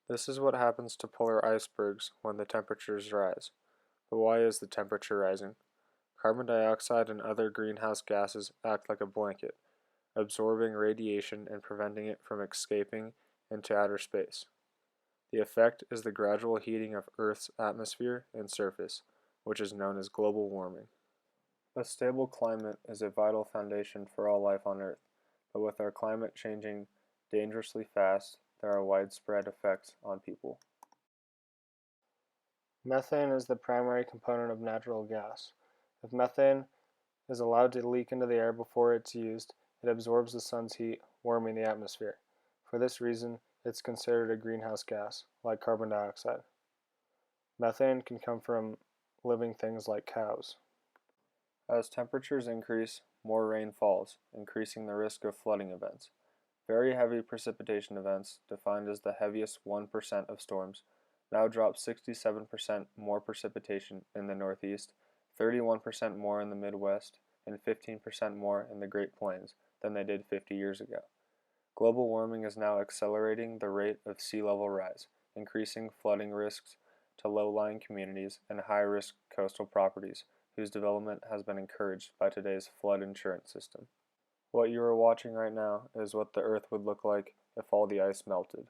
This is what happens to polar icebergs when the temperatures rise. But why is the temperature rising? Carbon dioxide and other greenhouse gases act like a blanket, absorbing radiation and preventing it from escaping into outer space. The effect is the gradual heating of Earth's atmosphere and surface, which is known as global warming. A stable climate is a vital foundation for all life on Earth, but with our climate changing dangerously fast, there are widespread effects on people. Methane is the primary component of natural gas. If methane is allowed to leak into the air before it's used, it absorbs the sun's heat, warming the atmosphere. For this reason, it's considered a greenhouse gas, like carbon dioxide. Methane can come from living things like cows. As temperatures increase, more rain falls, increasing the risk of flooding events. Very heavy precipitation events, defined as the heaviest 1% of storms, now drop 67% more precipitation in the Northeast, 31% more in the Midwest, and 15% more in the Great Plains than they did 50 years ago. Global warming is now accelerating the rate of sea level rise, increasing flooding risks to low-lying communities and high-risk coastal properties whose development has been encouraged by today's flood insurance system. What you are watching right now is what the Earth would look like if all the ice melted.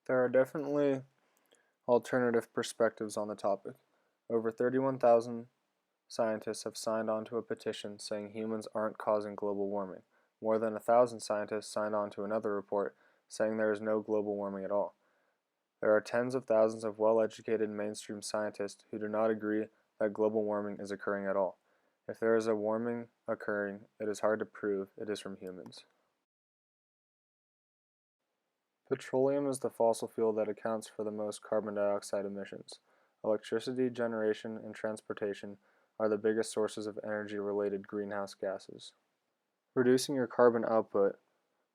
There are definitely alternative perspectives on the topic. Over 31,000 scientists have signed on to a petition saying humans aren't causing global warming. More than 1,000 scientists signed on to another report saying there is no global warming at all. There are tens of thousands of well-educated mainstream scientists who do not agree that global warming is occurring at all. If there is a warming occurring, it is hard to prove it is from humans. Petroleum is the fossil fuel that accounts for the most carbon dioxide emissions. Electricity generation and transportation are the biggest sources of energy-related greenhouse gases. Reducing your carbon output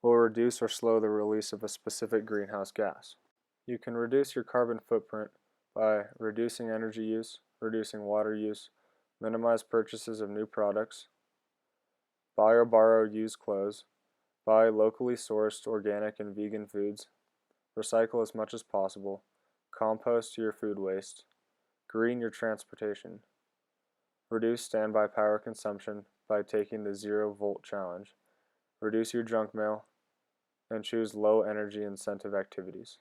will reduce or slow the release of a specific greenhouse gas. You can reduce your carbon footprint by reducing energy use, reducing water use, minimize purchases of new products, buy or borrow used clothes, buy locally sourced organic and vegan foods, recycle as much as possible, compost your food waste, green your transportation, reduce standby power consumption by taking the 0-volt challenge, reduce your junk mail, and choose low energy incentive activities.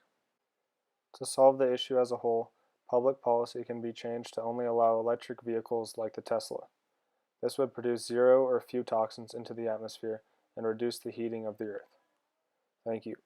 To solve the issue as a whole, public policy can be changed to only allow electric vehicles like the Tesla. This would produce zero or few toxins into the atmosphere and reduce the heating of the Earth. Thank you.